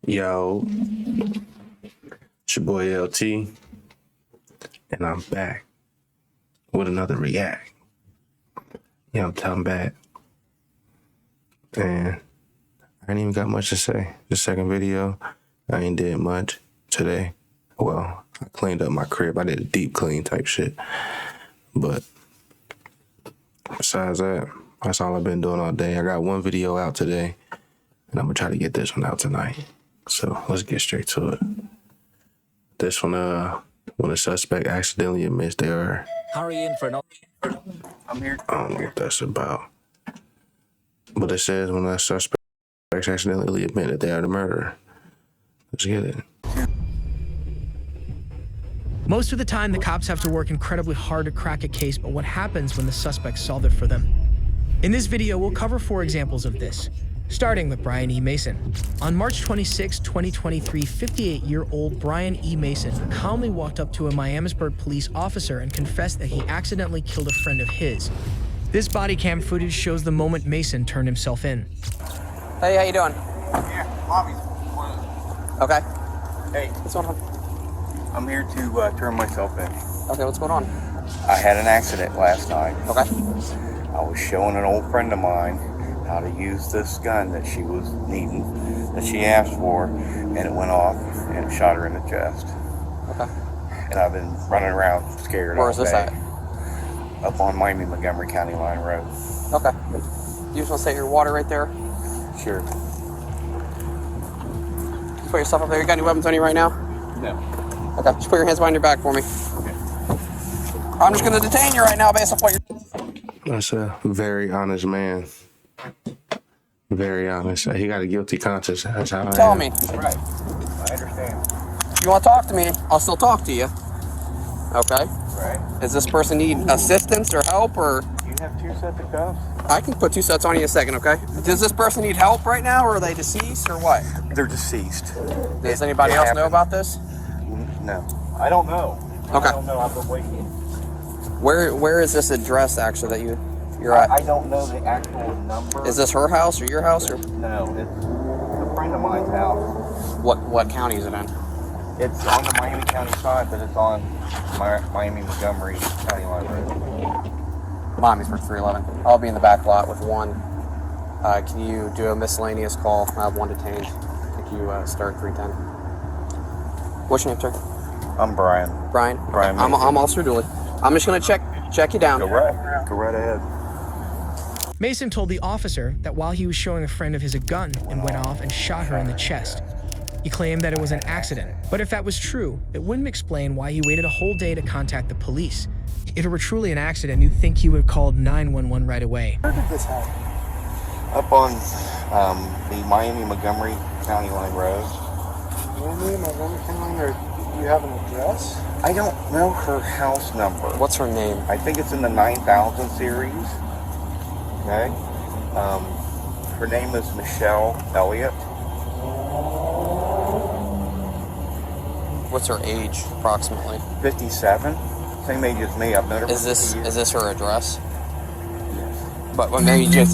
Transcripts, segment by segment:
Yo, it's your boy LT, and I'm back with another react. Yeah, I'm back, and I ain't even got much to say. The second video, I ain't did much today. Well, I cleaned up my crib. I did a deep clean type shit, but besides that, that's all I've been doing all day. I got one video out today, and I'm gonna try to get this one out tonight. So let's get straight to it. This one, when a suspect accidentally admits they are... Hurry in for an... I'm here. I don't know what that's about. But it says when a suspect accidentally admit that they are the murderer. Let's get it. Most of the time, the cops have to work incredibly hard to crack a case, but what happens when the suspects solve it for them? In this video, we'll cover 4 examples of this, starting with Brian E. Mason. On March 26, 2023, 58-year-old Brian E. Mason calmly walked up to a Miamisburg police officer and confessed that he accidentally killed a friend of his. This body cam footage shows the moment Mason turned himself in. Hey, how you doing? Yeah, lobby's closed. Okay. Hey, What's going on? I'm here to turn myself in. Okay, what's going on? I had an accident last night. Okay. I was showing an old friend of mine how to use this gun that she was needing, that she asked for, and it went off and it shot her in the chest. Okay. And I've been running around scared all Where is this day. at? Up on Miami-Montgomery County Line Road. Okay. You just want to set your water right there? Sure. Just put yourself up there. You got any weapons on you right now? No. Okay. Just put your hands behind your back for me. Okay. I'm just going to detain you right now based on what you're... That's a very honest man. Very honest. He got a guilty conscience. That's how I Tell am. me. Right. I understand. You want to talk to me? I'll still talk to you. Okay. Right. Does this person need assistance or help, or... You have 2 sets of cuffs? I can put 2 sets on you in a second, okay? Does this person need help right now, or are they deceased, or what? They're deceased. Does anybody else know about this? No. I don't know. Okay. I don't know. I've been waiting. Where is this address, actually, that you're at? I don't know the actual number. Is this her house or your house, or No, it's a friend of mine's house. what county is it in? It's on the Miami County side, but it's on Miami-Montgomery County Line Road. Miamisburg 311. I'll be in the back lot with 1. Can you do a miscellaneous call? I have 1 detained. Can you start 310? What's your name, sir? I'm Brian. Brian? Brian I'm Mason. Officer Dooley. I'm just going to check you down. Go right ahead. Mason told the officer that while he was showing a friend of his a gun and went off and shot her in the chest. He claimed that it was an accident, but if that was true, it wouldn't explain why he waited a whole day to contact the police. If it were truly an accident, you'd think he would have called 911 right away. Where did this happen? Up on the Miami-Montgomery County Line Road. Miami-Montgomery County, or do you have an address? I don't know her house number. What's her name? I think it's in the 9000 series. Okay. Her name is Michelle Elliott. What's her age, approximately? 57. Same age as me. I've known her for 50 years. Is this her address? Yes. But when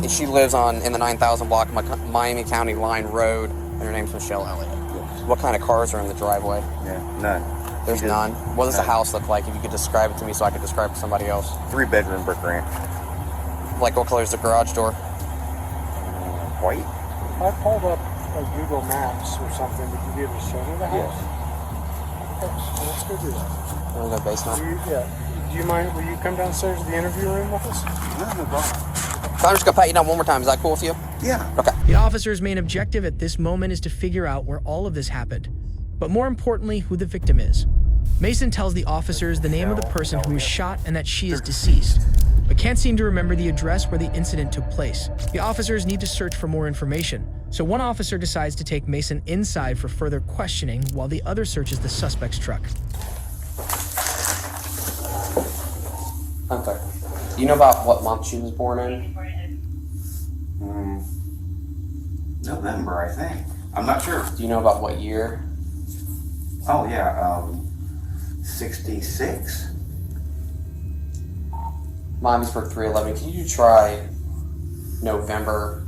she lives in the 9000 block of Miami County Line Road, and her name's Michelle Elliott. Yes. What kind of cars are in the driveway? Yeah, none. There's none. What does the house look like? If you could describe it to me so I could describe it to somebody else. 3-bedroom brick ranch. Like, what color is the garage door? White? I pulled up Google Maps or something. Would you be able to show me the house? Yes. Okay, let's go do that. In the basement. Do you mind? Will you come downstairs to the interview room with us? No problem. So I'm just gonna pat you down one more time. Is that cool with you? Yeah. Okay. The officer's main objective at this moment is to figure out where all of this happened, but more importantly, who the victim is. Mason tells the officers the name of the person who was shot and that she is deceased, but can't seem to remember the address where the incident took place. The officers need to search for more information, so one officer decides to take Mason inside for further questioning while the other searches the suspect's truck. Okay. Do you know about what month she was born in? November, I think. I'm not sure. Do you know about what year? Oh, yeah. 66. Miamisburg 311. Can you try November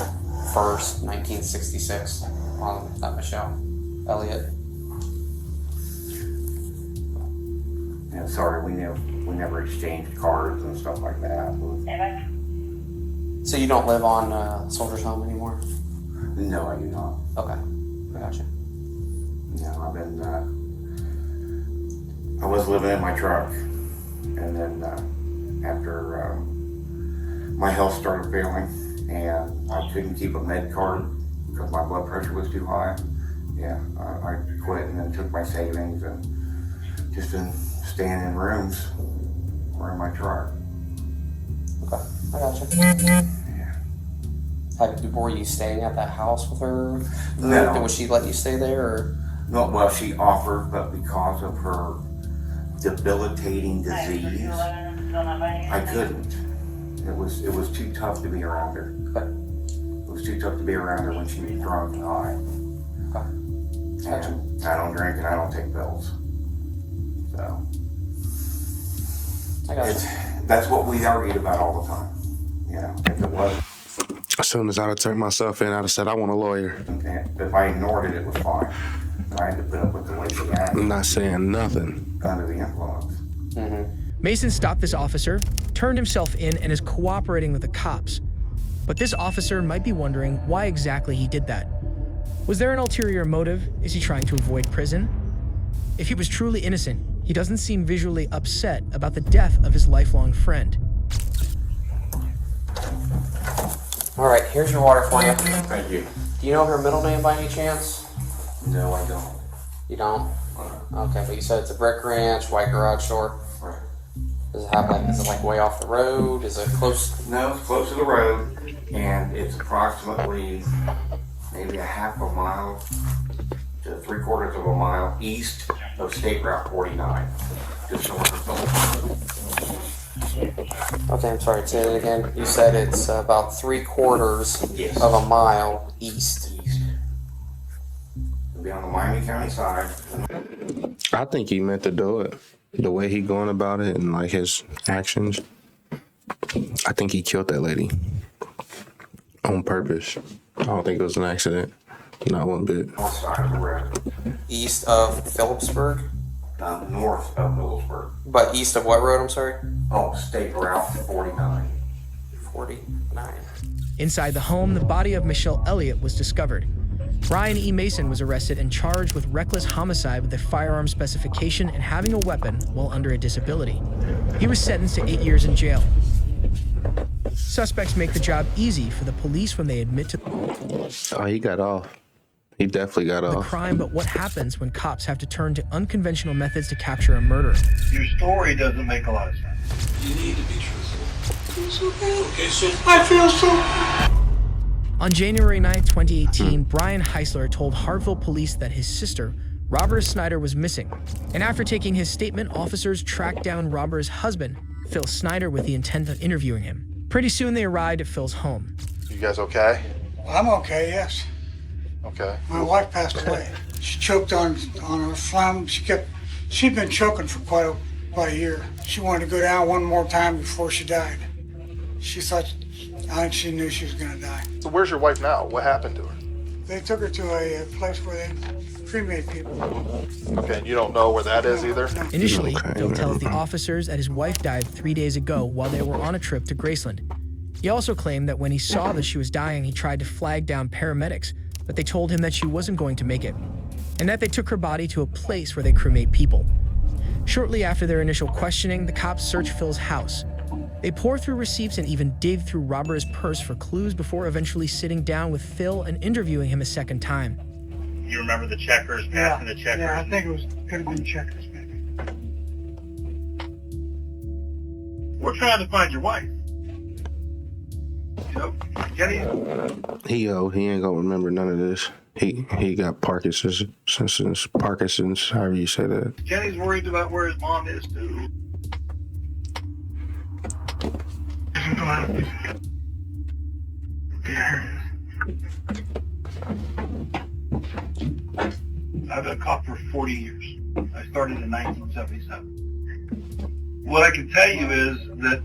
1st, 1966 on that Michelle? Elliot. And sorry, we never exchanged cards and stuff like that. So you don't live on Soldier's Home anymore? No, I do not. Okay, I gotcha. No, I've been, I was living in my truck, and then after my health started failing, and I couldn't keep a med card because my blood pressure was too high, yeah, I quit and then took my savings and just been staying in rooms or in my truck. Okay, I gotcha. Yeah. Were you staying at that house with her? No. Would she let you stay there? Or? No, well, she offered, but because of her debilitating disease, I couldn't. It was too tough to be around her. Okay. It was too tough to be around her when she was drunk and high. Okay. Gotcha. And I don't drink and I don't take pills. So I gotcha. that's what we argued about all the time. You know, if it was, As soon as I'd have turned myself in, I'd have said, I want a lawyer. and if I ignored it, it was fine. I had to put up with the way she acted I'm not saying nothing. under the influence. Mm-hmm. Mason stopped this officer, turned himself in, and is cooperating with the cops. But this officer might be wondering why exactly he did that. Was there an ulterior motive? Is he trying to avoid prison? If he was truly innocent, he doesn't seem visually upset about the death of his lifelong friend. All right, here's your water for you. Thank you. Do you know her middle name by any chance? No, I don't. You don't? Okay, but you said it's a brick ranch, white garage door. Right. Does it have like, is it like way off the road? Is it close? No, it's close to the road, and it's approximately maybe a half a mile to 3/4 of a mile east of State Route 49, just north of Phillips. Okay, I'm sorry, say it again. You said it's about 3/4 Yes. of a mile east. It'll be on the Miami County side. I think he meant to do it. The way he going about it and like his actions, I think he killed that lady on purpose. I don't think it was an accident. Not one bit. North side of the road. East of Phillipsburg? North of Phillipsburg. But east of what road, I'm sorry? Oh, State Route 49. 49. Inside the home, the body of Michelle Elliott was discovered. Brian E. Mason was arrested and charged with reckless homicide with a firearm specification and having a weapon while under a disability. He was sentenced to 8 years in jail. Suspects make the job easy for the police when they admit to Oh, he got off. He definitely got the off. crime, but what happens when cops have to turn to unconventional methods to capture a murderer? Your story doesn't make a lot of sense. You need to be truthful. It's okay. Okay, so I feel so. On January 9, 2018, Brian Heisler told Hartville police that his sister, Robert Snyder, was missing. And after taking his statement, officers tracked down Robert's husband, Phil Snyder, with the intent of interviewing him. Pretty soon they arrived at Phil's home. You guys okay? I'm okay, yes. Okay. My wife passed away. She choked on her phlegm. She'd been choking for quite a year. She wanted to go down one more time before she died. I think she knew she was gonna die. So where's your wife now? What happened to her? They took her to a place where they cremate people. Okay, and you don't know where that is either? Initially, Okay. Phil tells the officers that his wife died 3 days ago while they were on a trip to Graceland. He also claimed that when he saw that she was dying, he tried to flag down paramedics, but they told him that she wasn't going to make it, and that they took her body to a place where they cremate people. Shortly after their initial questioning, the cops search Phil's house. They pour through receipts and even dig through Robert's purse for clues before eventually sitting down with Phil and interviewing him a second time. You remember the checkers, passing the checkers? Yeah, I think could have been checkers, maybe. We're trying to find your wife. You know, Jenny, He ain't gonna remember none of this. He got Parkinson's, however you say that. Jenny's worried about where his mom is, too. I've been a cop for 40 years. I started in 1977. What I can tell you is that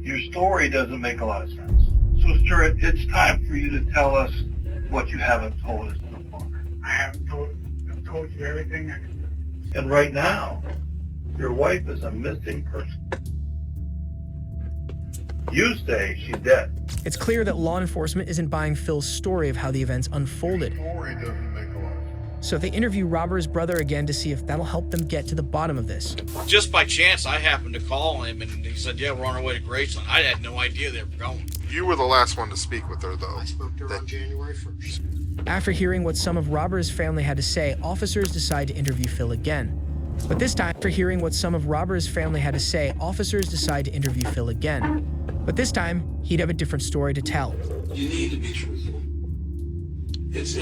your story doesn't make a lot of sense. So, Stuart, it's time for you to tell us what you haven't told us so far. I've told you everything. And right now, your wife is a missing person. You say she's dead. It's clear that law enforcement isn't buying Phil's story of how the events unfolded. Story doesn't make a lot of sense. So they interview Robert's brother again to see if that'll help them get to the bottom of this. Just by chance, I happened to call him, and he said, yeah, we're on our way to Graceland. I had no idea they were going. You were the last one to speak with her, though. I spoke to her on January 1st. After hearing what some of Robert's family had to say, officers decide to interview Phil again. But this time, after hearing what some of Robert's family had to say, officers decide to interview Phil again. But this time, he'd have a different story to tell. You need to be truthful. It's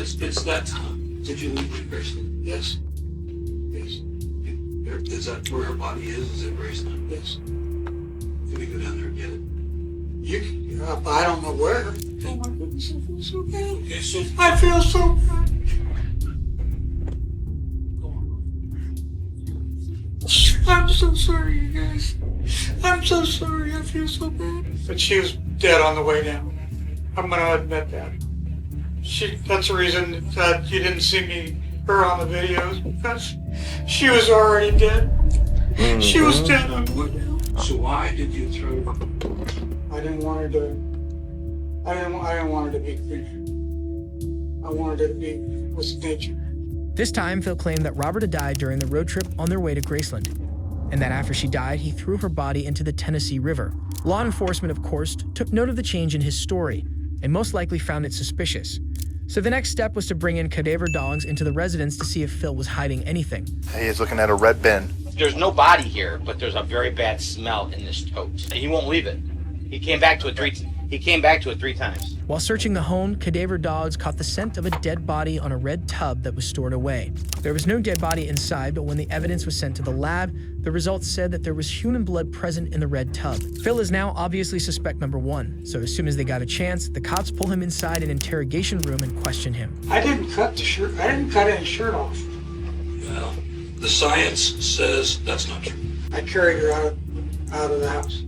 that time. Did you leave Graceland? Yes. Yes. Is that where her body is? Is it Graceland? Yes. Can we go down there and get it? I don't know where. Oh my goodness, I feel so bad. Okay, so I feel so bad. go on. I'm so sorry, you guys. I'm so sorry. I feel so bad. But she was dead on the way down. I'm gonna admit that. That's the reason that you didn't see her on the videos, because she was already dead. She was dead on the way down. So why did you throw? I didn't want her to be cremated. I wanted her to be with nature. This time, Phil claimed that Robert had died during the road trip on their way to Graceland, and that after she died, he threw her body into the Tennessee River. Law enforcement, of course, took note of the change in his story, and most likely found it suspicious. So the next step was to bring in cadaver dogs into the residence to see if Phil was hiding anything. He is looking at a red bin. There's no body here, but there's a very bad smell in this tote. He won't leave it. He came back to it three times. While searching the home, cadaver dogs caught the scent of a dead body on a red tub that was stored away. There was no dead body inside, but when the evidence was sent to the lab, the results said that there was human blood present in the red tub. Phil is now obviously suspect number one, so as soon as they got a chance, the cops pull him inside an interrogation room and question him. I didn't cut the shirt. I didn't cut any shirt off. Well, the science says that's not true. I carried her out of the house.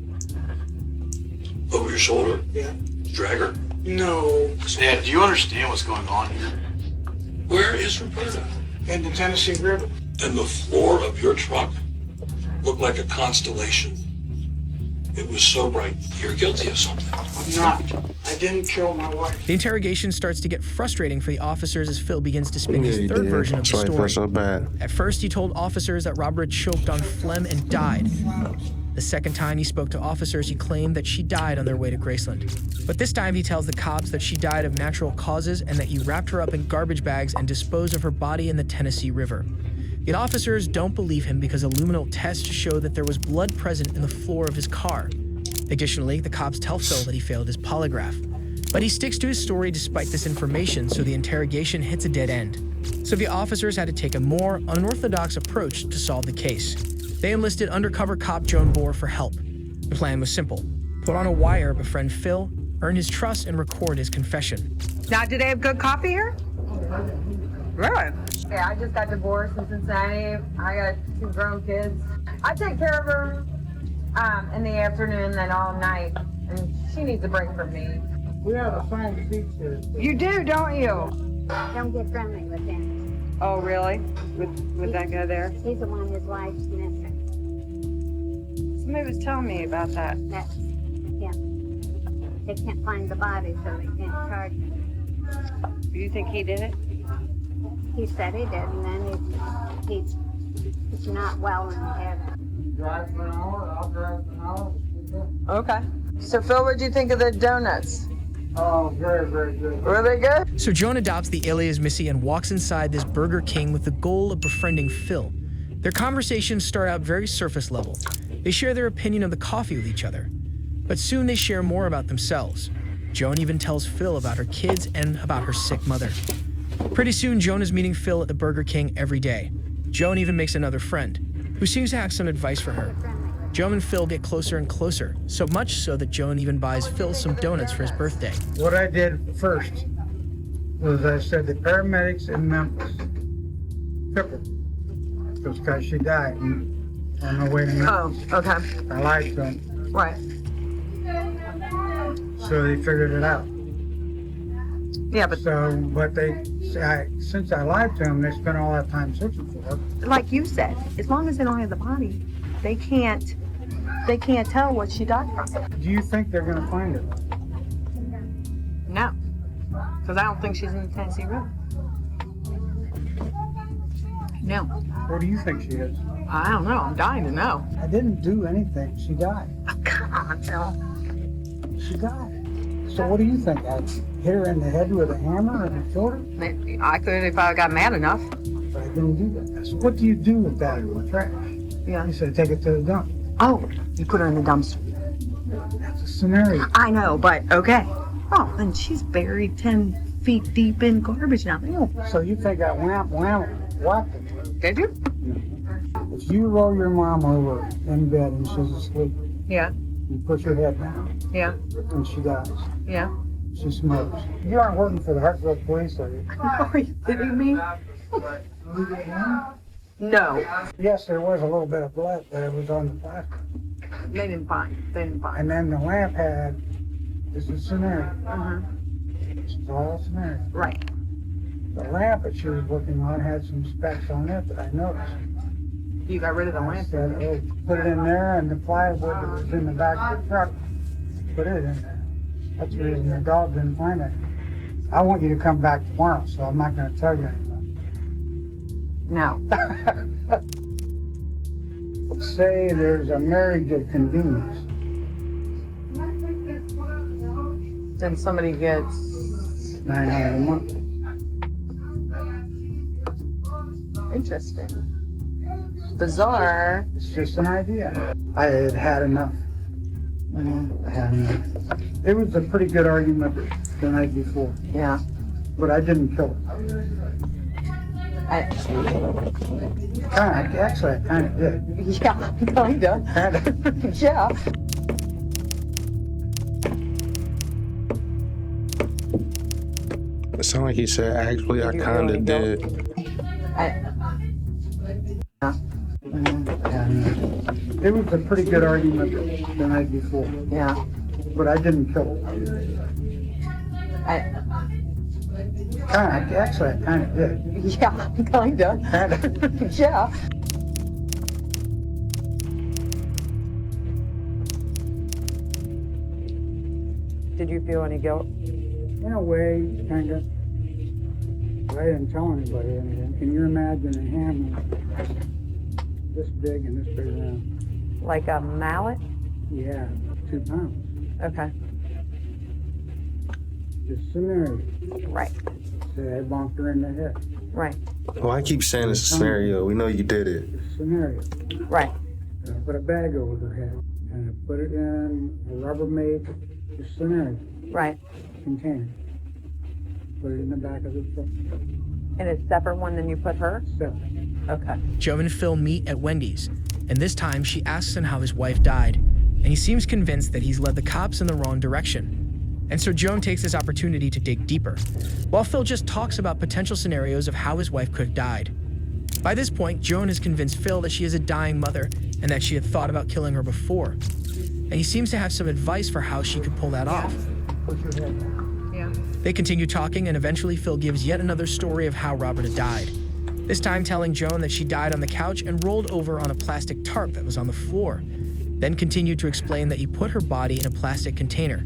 Over your shoulder? Yeah. Drag her? No. Dad, do you understand what's going on here? Where is Roberta? In the Tennessee River. And the floor of your truck looked like a constellation. It was so bright. You're guilty of something. I'm not. I didn't kill my wife. The interrogation starts to get frustrating for the officers as Phil begins to spin his third version of the That's why I felt story. so bad. At first, he told officers that Robert choked on phlegm and died. The second time he spoke to officers, he claimed that she died on their way to Graceland. But this time he tells the cops that she died of natural causes and that he wrapped her up in garbage bags and disposed of her body in the Tennessee River. Yet officers don't believe him because a luminal test showed that there was blood present in the floor of his car. Additionally, the cops tell Phil that he failed his polygraph. But he sticks to his story despite this information, so the interrogation hits a dead end. So the officers had to take a more unorthodox approach to solve the case. They enlisted undercover cop Joan Bohr for help. The plan was simple. Put on a wire, befriend Phil, earn his trust, and record his confession. Now, do they have good coffee here? Really? Yeah, I just got divorced in Cincinnati. I got 2 grown kids. I take care of her in the afternoon, then all night. And she needs a break from me. We have a fine speech here. You do, don't you? Don't get friendly with him. Oh, really? Would that go there? He's the one his wife's missing. Somebody was telling me about that. That's, yeah. They can't find the body, so they can't charge him. Do you think he did it? He said he did, and then he's not well in the head. Drive for an hour, I'll drive for an hour. Okay. So, Phil, what do you think of the donuts? Oh, very, very good. Were they good? So Joan adopts the alias Missy and walks inside this Burger King with the goal of befriending Phil. Their conversations start out very surface level. They share their opinion of the coffee with each other. But soon they share more about themselves. Joan even tells Phil about her kids and about her sick mother. Pretty soon, Joan is meeting Phil at the Burger King every day. Joan even makes another friend, who seems to have some advice for her. Joan and Phil get closer and closer, so much so that Joan even buys Phil some donuts for his birthday. What I did first was I said the paramedics in Memphis took her because she died on her way to Memphis. Oh, okay. I lied to them, Right. so they figured it out. Yeah, but But since I lied to them, they spent all that time searching for her. like you said, as long as they don't have the body, they can't tell what she died from. Do you think they're gonna find her? No, because I don't think she's in the Tennessee River. No. Where do you think she is? I don't know. I'm dying to know. I didn't do anything. She died. Oh, come on, Phil. She died. So what do you think? I hit her in the head with a hammer and I killed her? Maybe I could if I got mad enough. But I didn't do that. So what do you do with that in the trash? Yeah. You said take it to the dump. Oh, you put her in the dumpster. That's a scenario. I know, but okay. Oh, then she's buried 10 feet deep in garbage now. So you think I whacked her? Did you? If you roll your mom over in bed and she's asleep, Yeah. you put your head down Yeah. and she dies. Yeah. She smokes. You aren't working for the Hartsville Police, are you? Are you kidding me? No. Yes, there was a little bit of blood, but it was on the plastic. They didn't find. And then the lamp had, this is scenario. Uh-huh. This is all scenario. Right. The lamp that she was working on had some specks on it that I noticed. You got rid of the I lamp? said, oh, put it in there, and the plywood that was in the back of the truck, put it in there. That's the reason the dog didn't find it. I want you to come back tomorrow, so I'm not going to tell you anything. No. Say there's a marriage of convenience. Then somebody gets $900 a month. interesting. Bizarre. It's just an idea. I had had enough. I had enough. It was a pretty good argument the night before. Yeah. But I didn't kill her. Actually, I kind of did. Yeah, kind of. Yeah. It sounded like he said, actually, I kind of did. It was a pretty good argument the night before. Yeah. But I didn't kill her. Actually, I kind of did. Yeah, kind of. Yeah. Did you feel any guilt? In a way, kind of. But I didn't tell anybody anything. Can you imagine a hammer this big and this big around? Like a mallet? Yeah, 2 pounds. Okay. Just scenario. Right. Say I bonked her in the head. Right. Well, I keep saying it's a scenario. We know you did it. Scenario. Right. I put a bag over her head and I put it in a Rubbermaid, just scenario. Right. Container. Put it in the back of the truck. In a separate one than you put her? Separate. Okay. Joe and Phil meet at Wendy's, and this time she asks him how his wife died, and he seems convinced that he's led the cops in the wrong direction. And so Joan takes this opportunity to dig deeper, while Phil just talks about potential scenarios of how his wife could have died. By this point, Joan has convinced Phil that she is a dying mother and that she had thought about killing her before. And he seems to have some advice for how she could pull that off. Put your head down. Yeah. They continue talking, and eventually Phil gives yet another story of how Robert had died. This time telling Joan that she died on the couch and rolled over on a plastic tarp that was on the floor. Then continued to explain that he put her body in a plastic container.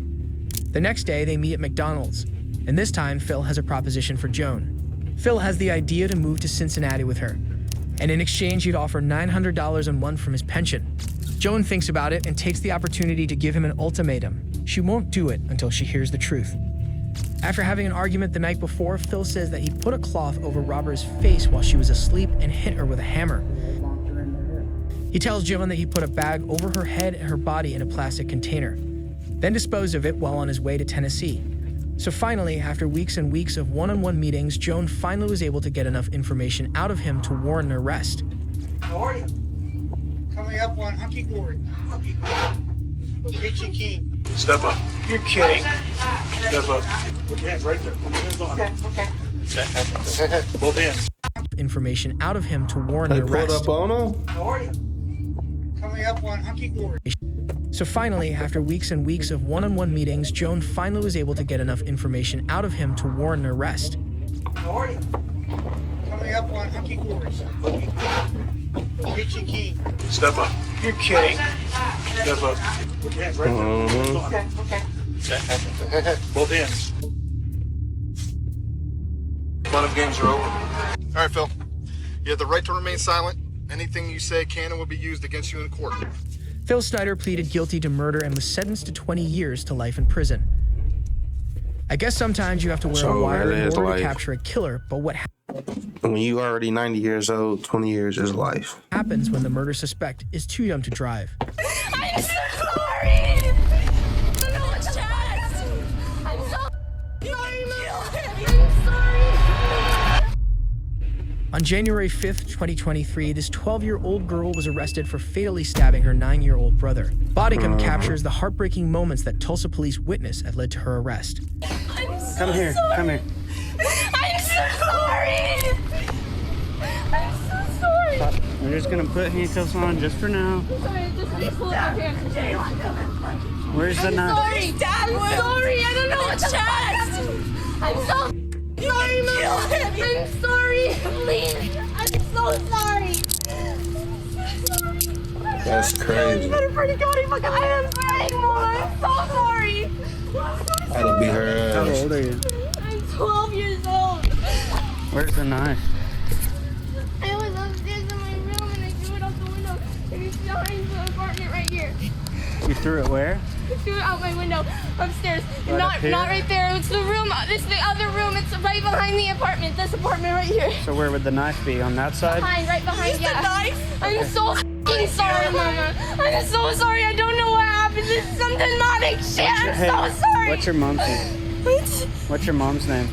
The next day, they meet at McDonald's, and this time Phil has a proposition for Joan. Phil has the idea to move to Cincinnati with her, and in exchange he'd offer $900 a month from his pension. Joan thinks about it and takes the opportunity to give him an ultimatum. She won't do it until she hears the truth. After having an argument the night before, Phil says that he put a cloth over Robert's face while she was asleep and hit her with a hammer. I bonked her in the head. He tells Joan that he put a bag over her head and her body in a plastic container, then disposed of it while on his way to Tennessee. So finally, after weeks and weeks of one-on-one meetings, Joan finally was able to get enough information out of him to warrant an arrest. How are you? Coming up on Hunky Dory. Peachy Keen. Step up. You're kidding. Step up. Put your hands right there. Put your hands on it. Okay. Both hands. Information out of him to warrant They an pulled arrest. up on him? How are you? Coming up on Hunky Dory. So finally, after weeks and weeks of one-on-one meetings, Joan finally was able to get enough information out of him to warrant an arrest. How are you? Coming up on Hunky Quarters. Peachy Key. Step up. You're kidding. Step up. Yeah, right there. Okay. Both hands. Fun of games are over. All right, Phil. You have the right to remain silent. Anything you say can and will be used against you in court. Phil Snyder pleaded guilty to murder and was sentenced to 20 years to life in prison. I guess sometimes you have to wear a wire in order to capture a killer, but what when you already 90 years old, 20 years is life. happens when the murder suspect is too young to drive? I'm so sorry! I don't know what's chest! I'm so sorry, Mom! I'm sorry! On January 5th, 2023, this 12-year-old girl was arrested for fatally stabbing her 9-year-old brother. Body cam captures the heartbreaking moments that Tulsa police witnessed that led to her arrest. I'm so Come here. sorry. Come here. I'm so sorry! I'm so sorry! We're just gonna put handcuffs on just for now. I'm sorry, just pull up your pants. Where's the I'm knife? sorry, Dad! I'm sorry! I don't know what's chest! I'm so sorry, Mom! I'm sorry! Please! I'm so sorry! That's crazy. I am sorry, Mom! I'm so sorry! I had to beat her How ass. old are you? I'm 12 years old! Where's the knife? I was upstairs in my room and I threw it out the window and it's behind the apartment right here. You threw it where? I threw it out my window upstairs. Right up here? Not right there. It's the room. It's the other room. It's right behind the apartment. This apartment right here. So where would the knife be? On that side? Right behind. Yeah. The knife? I'm so f***ing sorry, Mama. I'm so sorry. I don't know what happened. This is some demonic shit. I'm so sorry. What's your mom's name? What's your mom's name?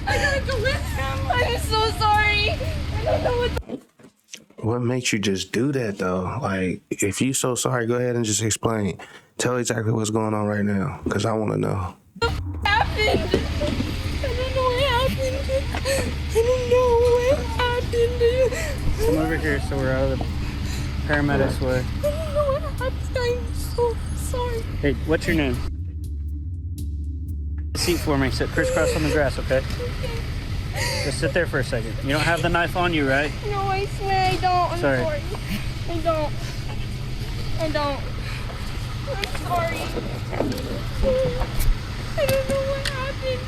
I gotta go with him. I'm so sorry. I don't know what the What makes you just do that though? Like, if you so sorry, go ahead and just explain. Tell exactly what's going on right now, because I want to know. happened. I don't know what happened. I don't know what happened. Come over here so we're out of the paramedics way. I don't know what happened. I'm so sorry. Hey, what's your name? Seat for me. Sit crisscross on the grass, okay? Just sit there for a second. You don't have the knife on you, right? No, I swear I don't. I'm Sorry. sorry. I don't. I'm sorry. I don't know what happened.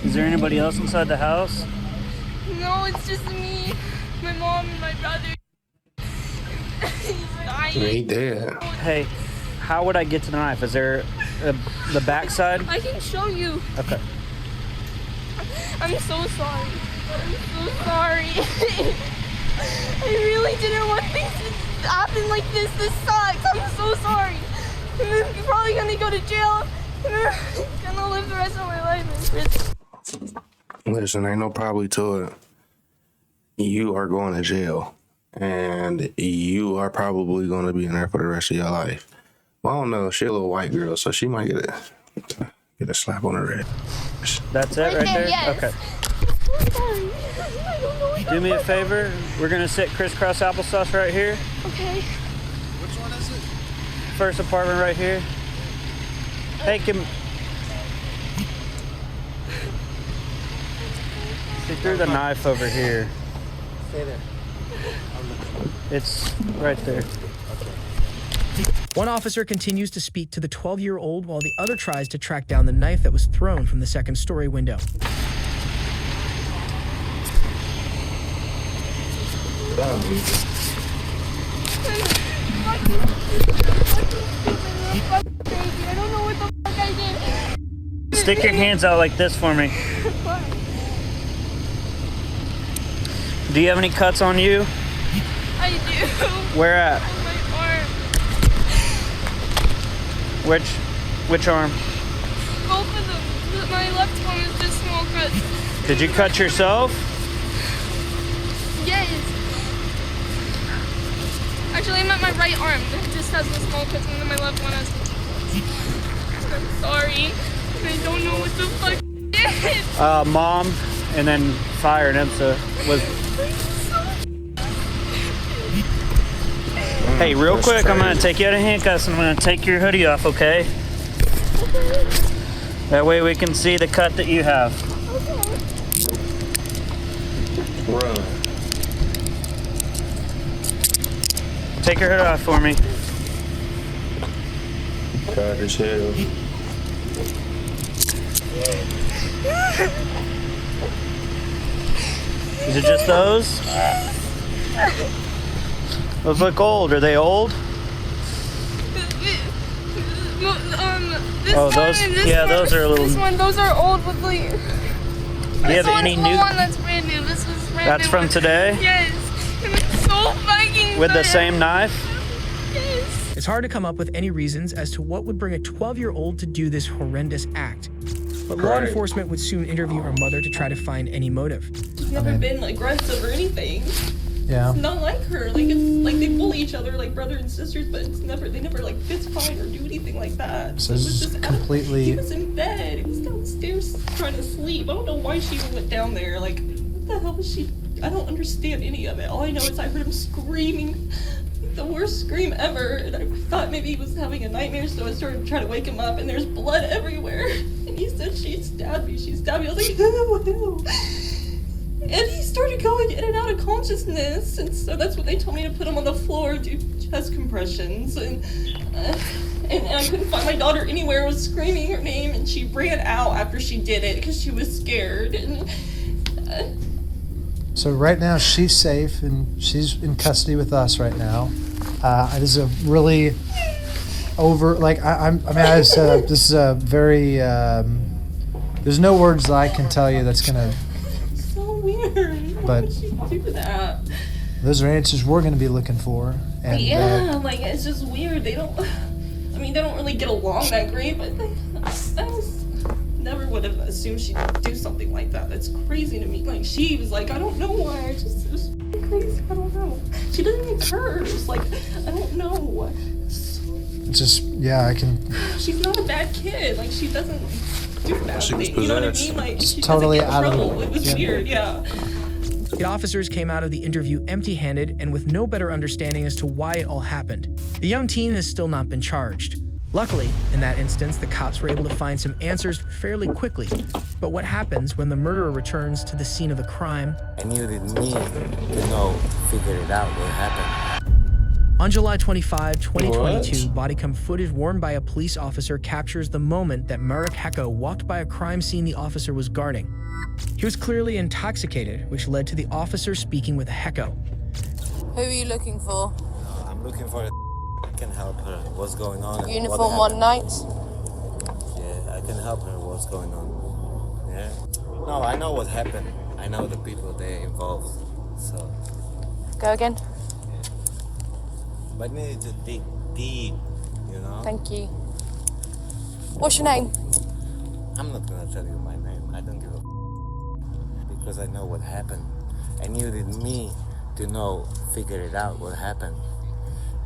Is there anybody else inside the house? No, it's just me, my mom, and my brother. He's dying. You ain't dead. Hey, how would I get to the knife? Is there the back side? I can show you. Okay. I'm so sorry. I'm so sorry. I really didn't want things to happen like this. This sucks. I'm so sorry. I'm probably gonna go to jail. I'm gonna live the rest of my life in prison. Listen, ain't no probably to it. You are going to jail, and you are probably going to be in there for the rest of your life. Well, I don't know. She's a little white girl, so she might get a slap on her wrist. That's it right there? Yes. Okay. I'm sorry. I don't know what Do me a favor. We're going to sit crisscross applesauce right here. Okay. Which one is it? First apartment right here. Hey, she threw the knife over here. Stay there. It's right there. One officer continues to speak to the 12-year-old while the other tries to track down the knife that was thrown from the second-story window. I don't know what the fuck I did. Stick your hands out like this for me. Do you have any cuts on you? I do. Where at? On my arm. Which arm? Both of them. My left one is just small cuts. Did you cut yourself? Yes. Actually, I'm at my right arm. It just has the small cuts, and then my left one has the cuts. I'm sorry. I don't know what the fuck. Mom, and then fired him. So was. Hey, real That's quick, I'm crazy. gonna take you out of handcuffs and I'm gonna take your hoodie off, okay? That way we can see the cut that you have. Run. Take your hood off for me. God as hell. Is it just those? Those look old. Are they old? This Oh, one those- and this yeah, one, those are a little- This one, those are old with like. Do you have any new? One that's brand new. This was brand That's new. from today? Yes. And it's so fucking With the good. same knife? Yes. It's hard to come up with any reasons as to what would bring a 12-year-old to do this horrendous act. But law Right. enforcement would soon interview her mother to try to find any motive. She's never been aggressive or anything. Yeah. It's not like her. Like it's like they bully each other like brother and sisters, but it's never they never like fist fight or do anything like that. So It this was is just completely. he was in bed. He was downstairs trying to sleep. I don't know why she even went down there. Like what the hell was she? I don't understand any of it. All I know is I heard him screaming. The worst scream ever, and I thought maybe he was having a nightmare, so I started trying to wake him up, and there's blood everywhere. And he said, she stabbed me. I was like, ew. And he started going in and out of consciousness, and so that's what they told me to put him on the floor, do chest compressions, and I couldn't find my daughter anywhere. I was screaming her name, and she ran out after she did it because she was scared. And So right now she's safe and she's in custody with us right now. It is a really this is a very. There's no words that I can tell you that's gonna. so weird. Why But- would she do that? Those are answers we're gonna be looking for. And Yeah, like it's just weird. They don't really get along that great, but I just never would have assumed she'd do something like that. That's crazy to me. Like she was like, I don't know why. It was crazy. I don't know. She doesn't even curse. Like I don't know. it's just I can. She's not a bad kid. Like she doesn't do bad She was things. You know what I possessed. mean? Like It's she totally doesn't get in out of the- trouble. It was yeah. weird. Yeah. The officers came out of the interview empty-handed and with no better understanding as to why it all happened. The young teen has still not been charged. Luckily, in that instance, the cops were able to find some answers fairly quickly. But what happens when the murderer returns to the scene of the crime? And you didn't need to figure it out what happened. On July 25, 2022, body cam footage worn by a police officer captures the moment that Marek Hecko walked by a crime scene the officer was guarding. He was clearly intoxicated, which led to the officer speaking with Hecko. Who are you looking for? I'm looking for I can help her. What's going on? and Uniform what one happened. night? Yeah, I can help her. What's going on? Yeah. No, I know what happened. I know the people they involved. So, Go again. but need to dig deep, Thank you. What's your name? I'm not gonna tell you my name. I don't give a because I know what happened. And you need me to figure it out what happened.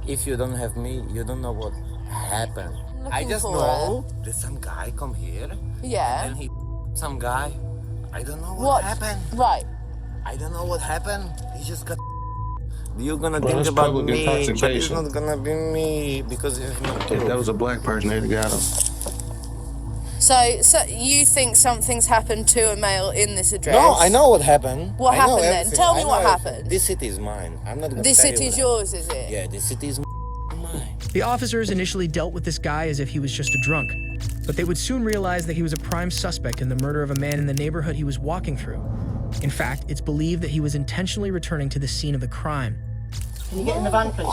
If you don't have me, you don't know what happened. I Looking just for know that some guy come here Yeah. and he some guy. I don't know what happened. Right. I don't know what happened. He just got. You're gonna Bro, think that's about public me, but it's intoxication. not gonna be me because if That was a black person that got him. So you think something's happened to a male in this address? No, I know what happened. What I know happened then? everything. Tell me I know what everything. happened. This city is mine. I'm not gonna This tell you city's what yours, is it? Yeah, this city is mine. The officers initially dealt with this guy as if he was just a drunk, but they would soon realize that he was a prime suspect in the murder of a man in the neighborhood he was walking through. In fact, it's believed that he was intentionally returning to the scene of the crime. Can you get in the van, please?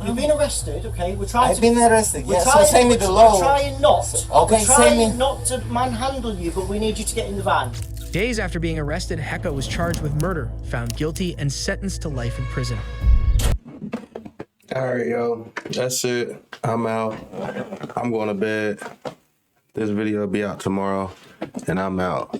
You've been arrested, okay? We're trying I've been arrested, we're yeah, so trying- send me the we're law. trying not. Okay, we're send trying me- not to manhandle you, but we need you to get in the van. Days after being arrested, Hecko was charged with murder, found guilty, and sentenced to life in prison. All right, yo. That's it. I'm out. I'm going to bed. This video will be out tomorrow, and I'm out.